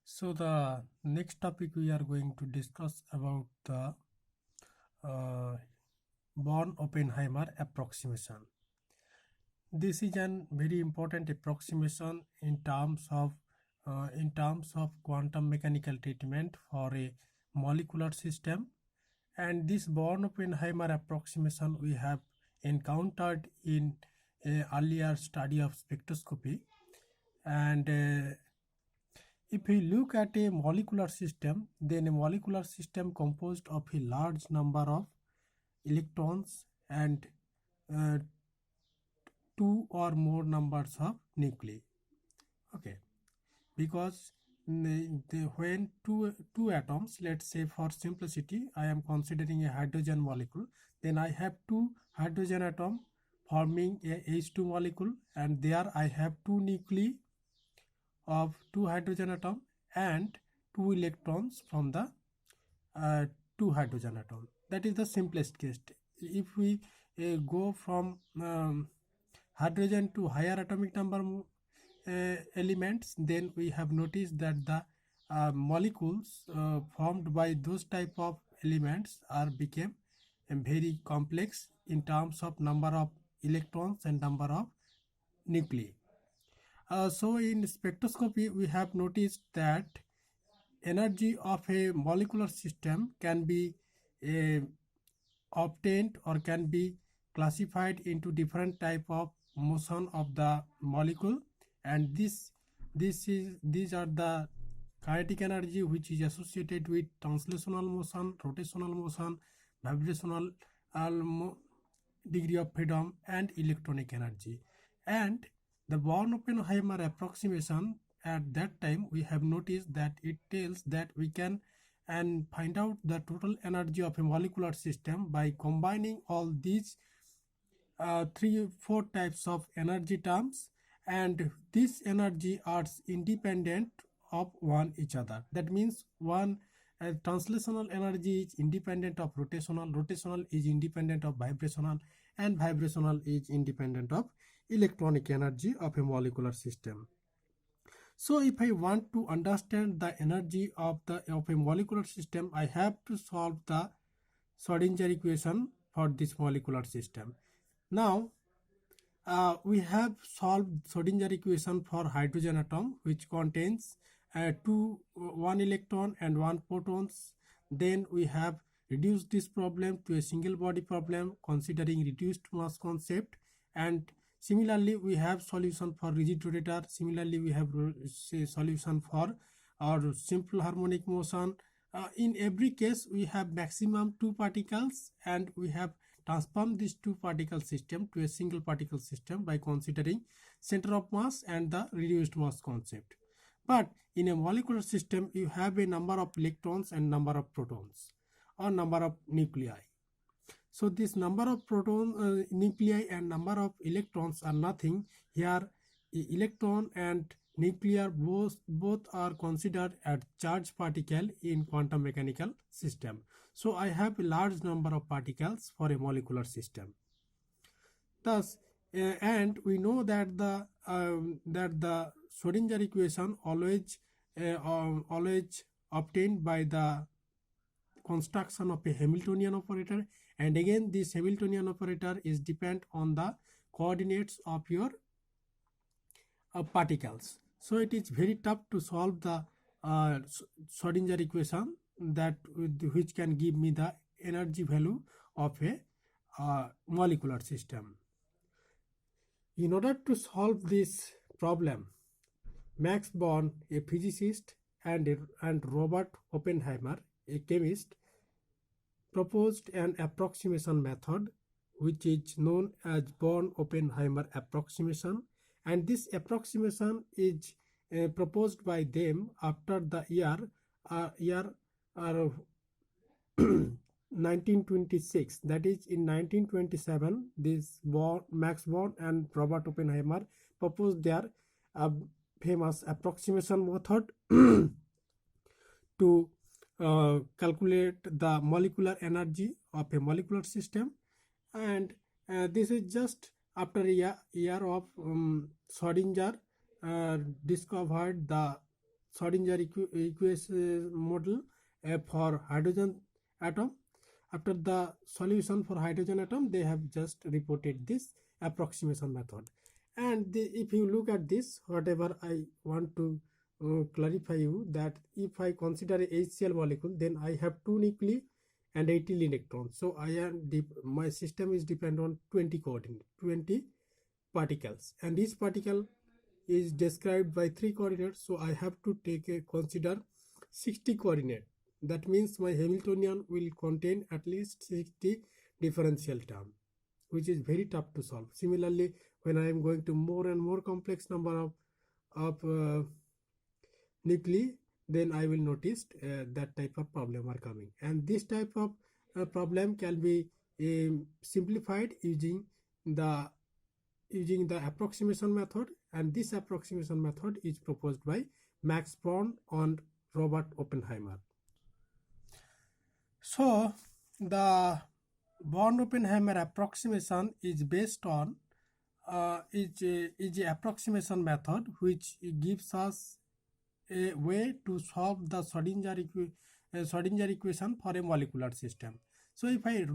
So the next topic we are going to discuss about the Born-Oppenheimer approximation. This is an very important approximation in terms of quantum mechanical treatment for a molecular system. And this Born-Oppenheimer approximation we have encountered in a earlier study of spectroscopy. And if we look at a molecular system, then a molecular system composed of a large number of electrons and uh, two or more numbers of nuclei. Okay, because when two atoms, let's say for simplicity, I am considering a hydrogen molecule, then I have two hydrogen atom forming a H2 molecule, and there I have two nuclei of two hydrogen atom and two electrons from the uh, two hydrogen atom. That is the simplest case. If we go from hydrogen to higher atomic number elements, then we have noticed that the molecules formed by those type of elements are became very complex in terms of number of electrons and number of nuclei. So in spectroscopy, we have noticed that energy of a molecular system can be obtained or can be classified into different type of motion of the molecule, and these are the kinetic energy which is associated with translational motion, rotational motion, vibrational degree of freedom, and electronic energy. And the Born-Oppenheimer approximation, at that time we have noticed that it tells that we can and find out the total energy of a molecular system by combining all these 3-4 types of energy terms, and this energy are independent of one each other. That means one translational energy is independent of rotational is independent of vibrational, and vibrational is independent of electronic energy of a molecular system. So if I want to understand the energy of a molecular system, I have to solve the Schrodinger equation for this molecular system. Now we have solved Schrodinger equation for hydrogen atom, which contains one electron and one protons. Then we have reduced this problem to a single body problem considering reduced mass concept, and similarly we have solution for rigid rotator. Similarly we have solution for our simple harmonic motion. In every case we have maximum two particles, and we have transformed this two particle system to a single particle system by considering center of mass and the reduced mass concept. But in a molecular system you have a number of electrons and number of protons or number of nuclei. So this number of proton nuclei and number of electrons are nothing. Here electron and nuclear both are considered as charged particle in quantum mechanical system. So I have a large number of particles for a molecular system. Thus, and we know that the Schrodinger equation always obtained by the construction of a Hamiltonian operator, and again this Hamiltonian operator is depend on the coordinates of your particles. So it is very tough to solve the Schrodinger equation that which can give me the energy value of a molecular system. In order to solve this problem, Max Born, a physicist, and Robert Oppenheimer, a chemist, proposed an approximation method which is known as Born-Oppenheimer approximation, and this approximation is proposed by them after the year 1926. That is, in 1927 this Max Born and Robert Oppenheimer proposed their famous approximation method to calculate the molecular energy of a molecular system. And this is just after a year of Schrodinger discovered the Schrödinger equation model for hydrogen atom. After the solution for hydrogen atom, they have just reported this approximation method. And if you look at this, whatever I want to clarify you, that if I consider a HCl molecule, then I have 2 nuclei and 18 electrons. So my system is dependent on 20 coordinates, 20 particles, and each particle is described by 3 coordinates. So I have to consider 60 coordinates. That means my Hamiltonian will contain at least 60 differential terms, which is very tough to solve. Similarly, when I am going to more and more complex number of nuclei, then I will notice that type of problem are coming. And this type of problem can be simplified using the approximation method, and this approximation method is proposed by Max Born and Robert Oppenheimer. So the Born-Oppenheimer approximation is based on is a approximation method which gives us a way to solve the Schrödinger equation for a molecular system. So if I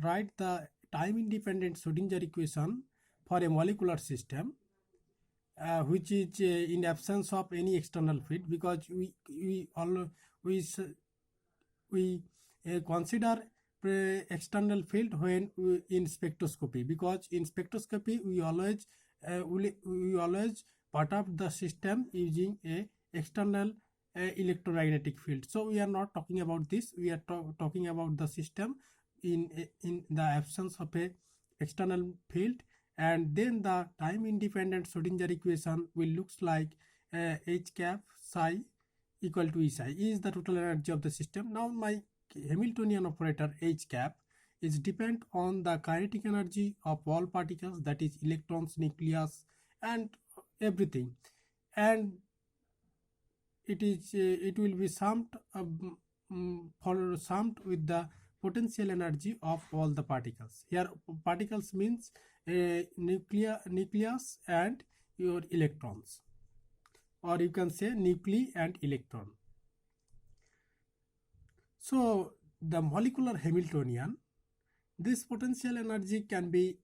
write the time-independent Schrödinger equation for a molecular system, which is in absence of any external field, because we consider external field when in spectroscopy, because in spectroscopy we always perturb the system using a external electromagnetic field. So we are not talking about this. We are talking about the system in the absence of a external field, and then the time independent Schrödinger equation will looks like H cap psi equal to E psi. E is the total energy of the system. Now my Hamiltonian operator H cap is depend on the kinetic energy of all particles, that is electrons, nucleus, and everything, and it will be summed with the potential energy of all the particles. Here particles means nucleus and your electrons, or you can say nuclei and electron. So the molecular Hamiltonian, this potential energy can be,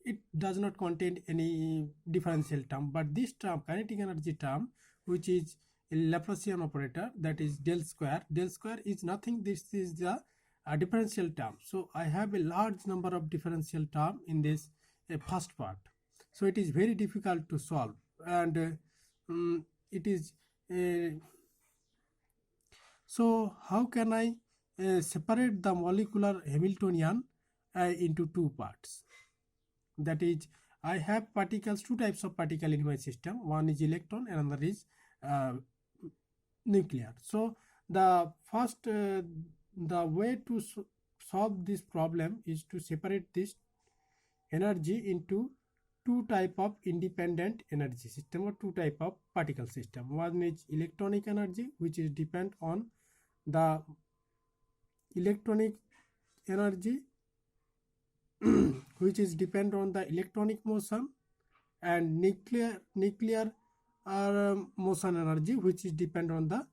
it does not contain any differential term, but this term, kinetic energy term, which is a Laplacian operator, that is del square. Del square is nothing, this is the differential term. So I have a large number of differential term in this first part. So it is very difficult to solve, and it is so how can I separate the molecular Hamiltonian into two parts? That is, I have particles, two types of particle in my system. One is electron and another is nuclear. So the first, the way to solve this problem is to separate this energy into two type of independent energy system, or two type of particle system. One is electronic energy, which is depend on the electronic energy which is depend on the electronic motion, and nuclear motion energy, which is depend on the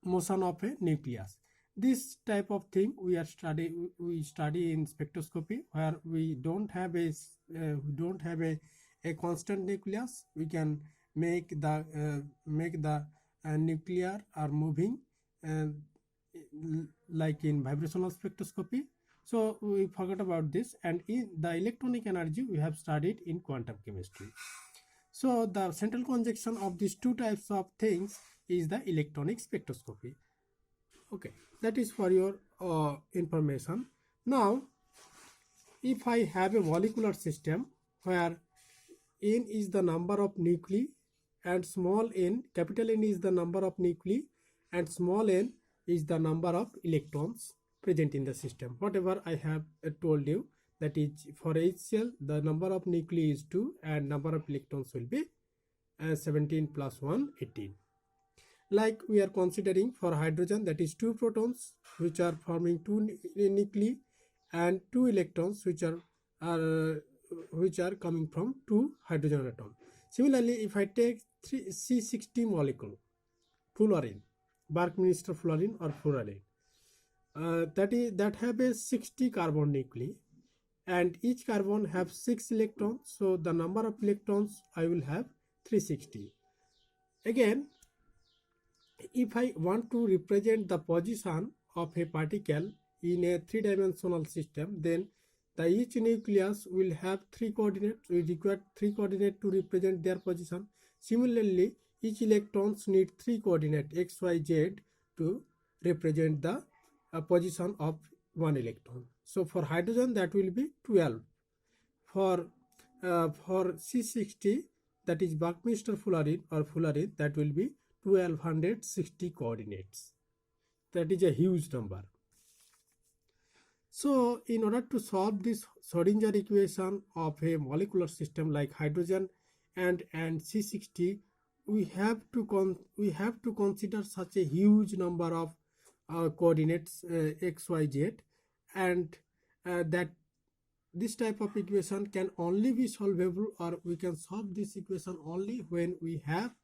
motion of a nucleus. This type of thing we study in spectroscopy, where we don't have a constant nucleus. We can make the nuclear are moving like in vibrational spectroscopy. So we forgot about this, and in the electronic energy we have studied in quantum chemistry. So the central conjunction of these two types of things is the electronic spectroscopy. Okay, that is for your information. Now, if I have a molecular system where n is the number of nuclei and small n, capital N is the number of nuclei and small n is the number of electrons present in the system. Whatever I have told you, that is for HCl the number of nuclei is 2 and number of electrons will be 17 plus 1, 18. Like we are considering for hydrogen, that is 2 protons which are forming 2 nuclei and 2 electrons which are coming from 2 hydrogen atoms. Similarly, if I take C60 molecule, fullerene, Buckminster fullerene or fullerene, that have a 60 carbon nuclei, and each carbon have 6 electrons, so the number of electrons I will have 360. Again, if I want to represent the position of a particle in a three-dimensional system, then the each nucleus will have 3 coordinates. We require 3 coordinates to represent their position. Similarly, each electrons need 3 coordinates x, y, z to represent the position of one electron. So for hydrogen that will be 12. For C60, that is Buckminster fullerene or fullerene, that will be 1260 coordinates. That is a huge number. So in order to solve this Schrodinger equation of a molecular system like hydrogen and C60, we have to consider such a huge number of coordinates x, y, z, and that this type of equation can only be solvable, or we can solve this equation only when we have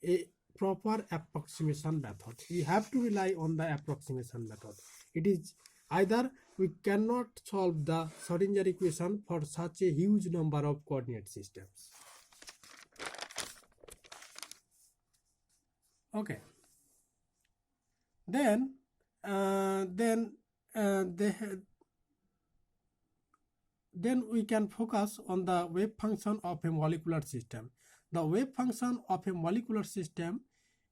a proper approximation method. We have to rely on the approximation method. It is either we cannot solve the Schrodinger equation for such a huge number of coordinate systems. Okay. Then we can focus on the wave function of a molecular system. The wave function of a molecular system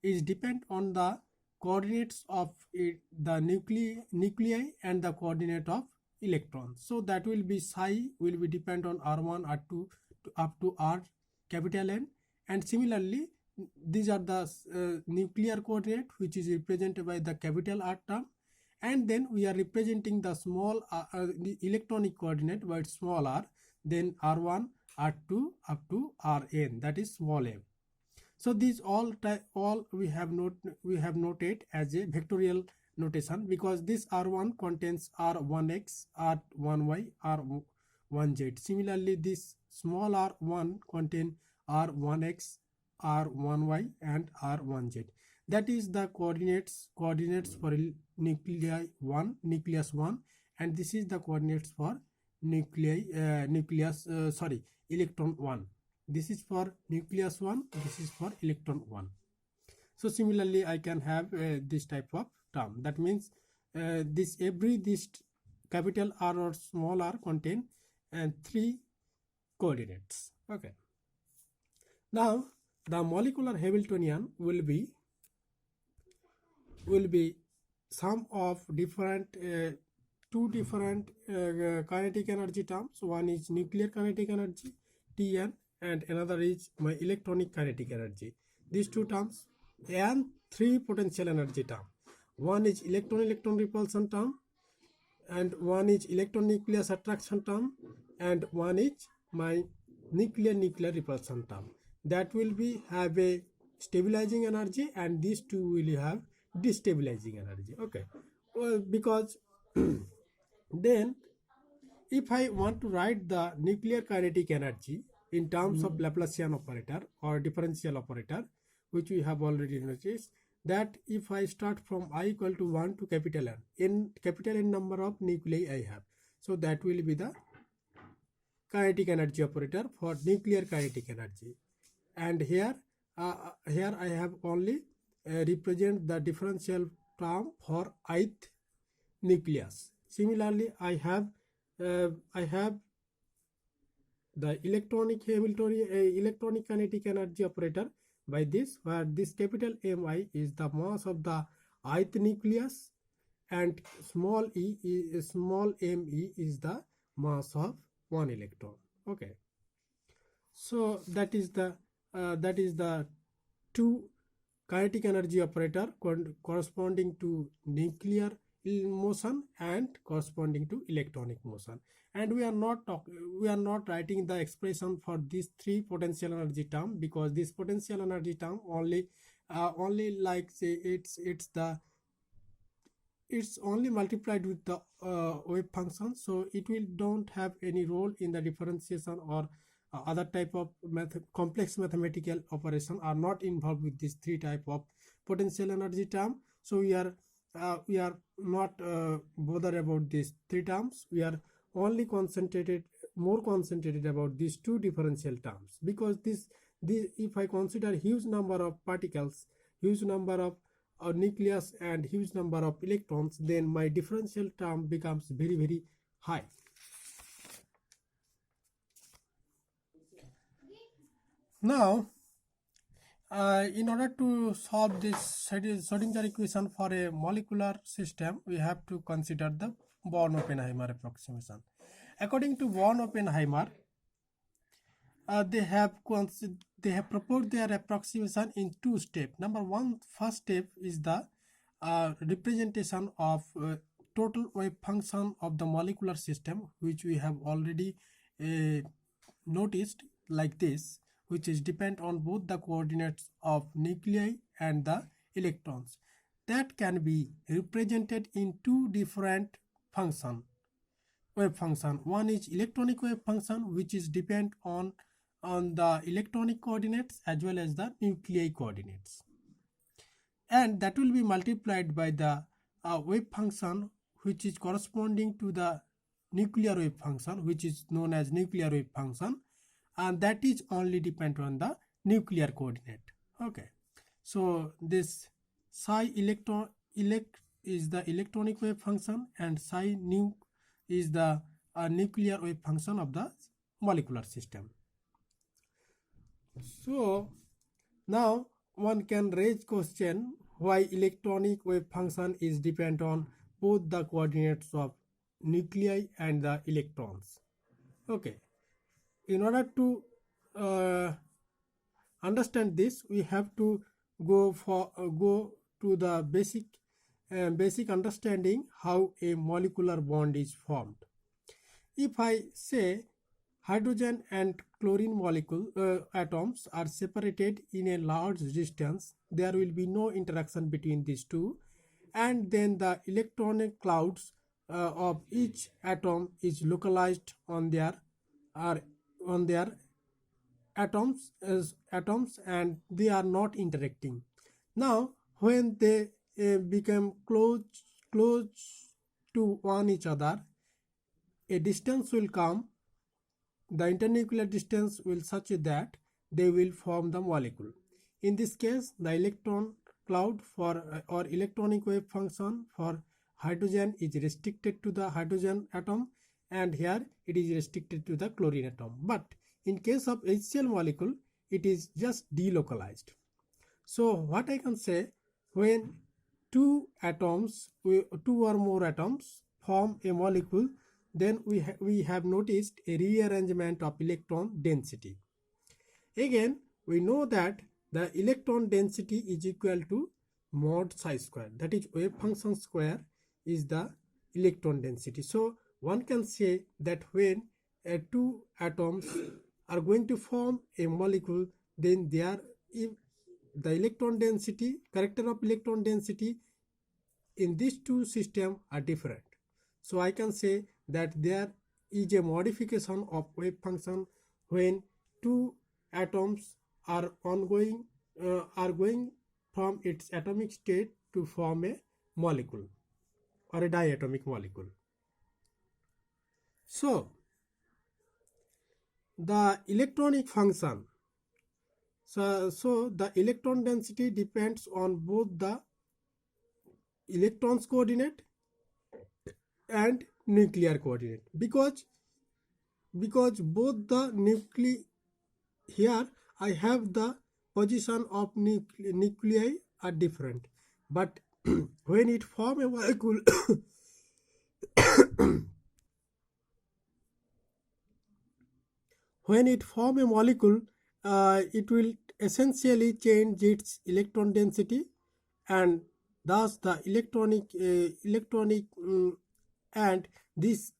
is depend on the coordinates of the nuclei and the coordinate of electrons. So that will be psi will be depend on R1, R2 up to R capital N, and similarly these are the nuclear coordinate which is represented by the capital R term, and then we are representing the small the electronic coordinate by small r, then R1, R2 up to Rn, that is small m. So these all we have noted as a vectorial notation, because this R1 contains R1x, R1y, R1z. Similarly, this small r1 contain R1x, R1y and R1z. That is the coordinates for nucleus 1, and this is the coordinates for electron 1. This is for nucleus 1, this is for electron 1. So similarly I can have this type of term. That means this capital R or small r contain 3 coordinates. Okay. Now the molecular Hamiltonian will be sum of different two different kinetic energy terms. One is nuclear kinetic energy Tn, and another is my electronic kinetic energy. These two terms, and 3 potential energy term. One is electron repulsion term, and one is electron nucleus attraction term, and one is my nuclear repulsion term. That will be have a stabilizing energy, and these two will have destabilizing energy. Okay, well, because then if I want to write the nuclear kinetic energy in terms of Laplacian operator or differential operator, which we have already noticed, that if I start from I equal to 1 to capital N number of nuclei I have, so that will be the kinetic energy operator for nuclear kinetic energy. And here I have only represent the differential term for ith nucleus. Similarly, I have the electronic kinetic energy operator by this, where this capital Mi is the mass of the ith nucleus, and small me is the mass of one electron. Okay, so that is the two kinetic energy operator corresponding to nuclear motion and corresponding to electronic motion. And we are not writing the expression for these 3 potential energy term, because this potential energy term only like say it's only multiplied with the wave function, so it will don't have any role in the differentiation or other type of complex mathematical operation are not involved with these three type of potential energy term. So we are not bothered about these three terms. We are only more concentrated about these two differential terms, because this if I consider huge number of particles, huge number of nucleus and huge number of electrons, then my differential term becomes very high. Now, in order to solve this Schrodinger equation for a molecular system, we have to consider the Born-Oppenheimer approximation. According to Born-Oppenheimer, they have proposed their approximation in two steps. Number one, first step is the representation of total wave function of the molecular system, which we have already noticed like this, which is depend on both the coordinates of nuclei and the electrons. That can be represented in two different wave function. One is electronic wave function, which is depend on the electronic coordinates as well as the nuclei coordinates, and that will be multiplied by the wave function which is corresponding to the nuclear wave function, which is known as nuclear wave function, and that is only depend on the nuclear coordinate. Okay, so this psi is the electronic wave function, and psi nu is the nuclear wave function of the molecular system. So now one can raise question why electronic wave function is depend on both the coordinates of nuclei and the electrons. Okay, in order to understand this, we have to go to the basic understanding how a molecular bond is formed. If I say hydrogen and chlorine molecule atoms are separated in a large distance, there will be no interaction between these two, and then the electronic clouds of each atom is localized on their atoms and they are not interacting. Now when they become close to one each other, a distance will come. The internuclear distance will such that they will form the molecule. In this case, the electron cloud for or electronic wave function for hydrogen is restricted to the hydrogen atom, and here it is restricted to the chlorine atom. But in case of HCl molecule, it is just delocalized. So what I can say, when two or more atoms form a molecule, then we have noticed a rearrangement of electron density. Again, we know that the electron density is equal to mod psi square, that is wave function square is the electron density. So one can say that when two atoms are going to form a molecule, then if the electron density, character of electron density in these two systems are different. So I can say that there is a modification of wave function when two atoms are going from its atomic state to form a molecule or a diatomic molecule. So the electronic function, so the electron density depends on both the electrons coordinate and nuclear coordinate, because both the nuclei, here I have the position of nuclei are different, but when it form a molecule when it form a molecule, it will essentially change its electron density, and thus the electronic and this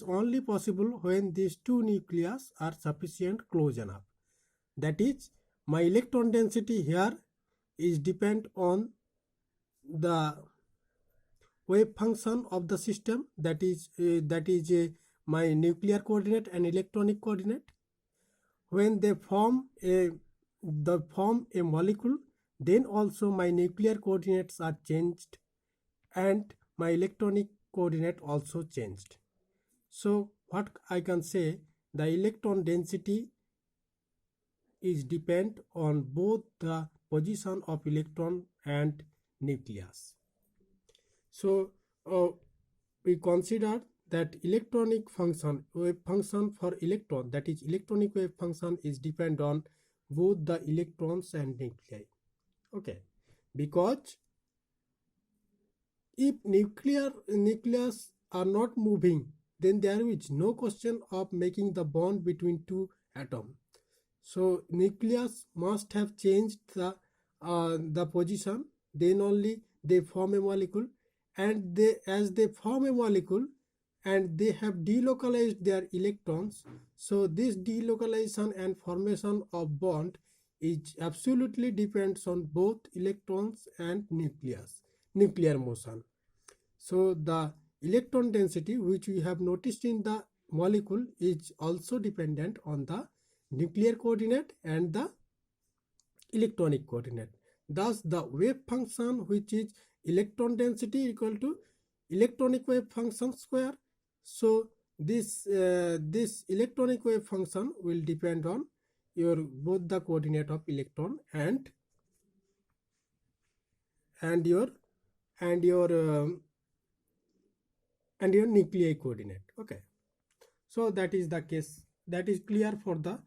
only possible when these two nucleus are sufficient close enough. That is, my electron density here is depend on the wave function of the system, that is my nuclear coordinate and electronic coordinate. when they form a molecule, then also my nuclear coordinates are changed and my electronic coordinate also changed. So what I can say, the electron density is depend on both the position of electron and nucleus. So we consider that electronic function, wave function for electron, that is electronic wave function, is depend on both the electrons and nuclei. Okay, because if nucleus are not moving, then there is no question of making the bond between two atoms. So nucleus must have changed the position, then only they form a molecule, and as they form a molecule and they have delocalized their electrons, so this delocalization and formation of bond is absolutely depends on both electrons and nuclear motion. So the electron density which we have noticed in the molecule is also dependent on the nuclear coordinate and the electronic coordinate. Thus the wave function, which is electron density equal to electronic wave function square. So this electronic wave function will depend on your both the coordinate of electron and your nuclei coordinate. Okay, so that is the case, that is clear for the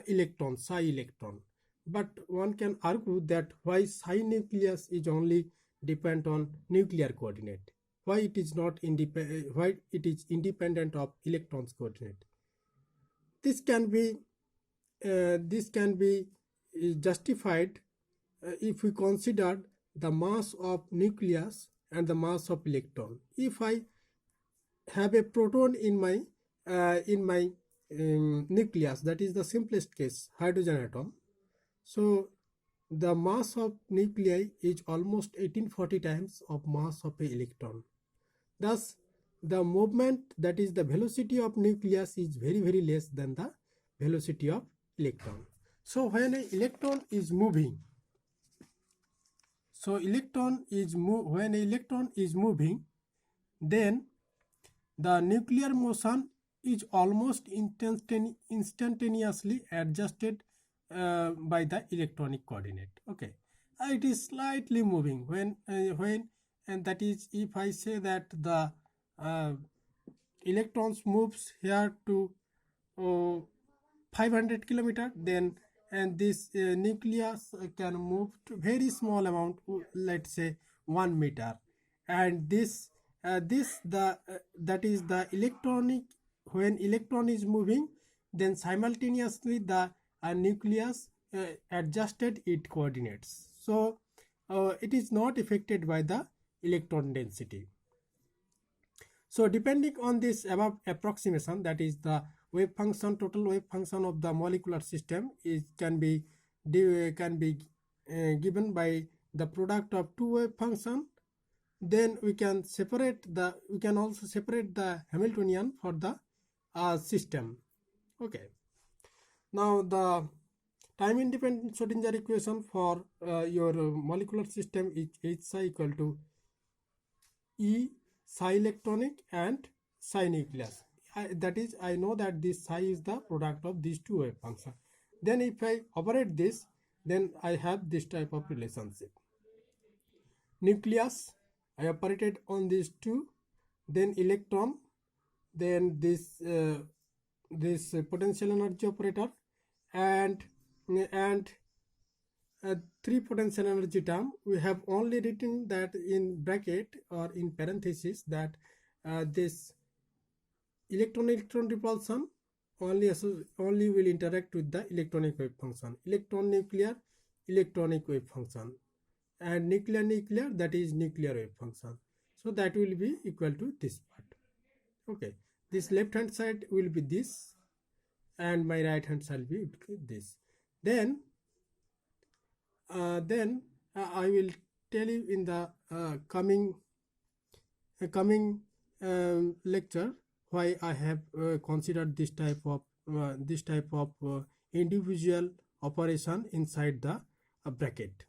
electron, psi electron. But one can argue that why psi nucleus is only depend on nuclear coordinate, why it is not independent, why it is independent of electrons coordinate. This can be justified if we consider the mass of nucleus and the mass of electron. If I have a proton in my nucleus, that is the simplest case, hydrogen atom. So the mass of nuclei is almost 1840 times of mass of a electron. Thus the movement, that is the velocity of nucleus, is very less than the velocity of electron. So when an electron is moving, when an electron is moving, then the nuclear motion is almost instantaneously adjusted by the electronic coordinate. Okay, it is slightly moving when and that is, if I say that the electrons moves here to 500 kilometer, then and this nucleus can move to very small amount, let's say 1 meter, and that is the electronic. When electron is moving, then simultaneously the nucleus adjusted its coordinates, so it is not affected by the electron density. So depending on this above approximation, that is the wave function, total wave function of the molecular system can be given by the product of two wave function. Then we can also separate the Hamiltonian for the system. Okay, now the time independent Schrodinger equation for your molecular system is H psi equal to E psi electronic and psi nucleus. That is, I know that this psi is the product of these two wave functions. Then if I operate this, then I have this type of relationship. Nucleus, I operated on these two, then electron, then this potential energy operator, and three potential energy term. We have only written that in bracket or in parenthesis that this electron repulsion only will interact with the electronic wave function, electron nuclear electronic wave function, and nuclear, that is nuclear wave function. So that will be equal to this part. Okay, this left hand side will be this and my right hand side will be this. Then I will tell you in the coming lecture why I have considered this type of individual operation inside the bracket.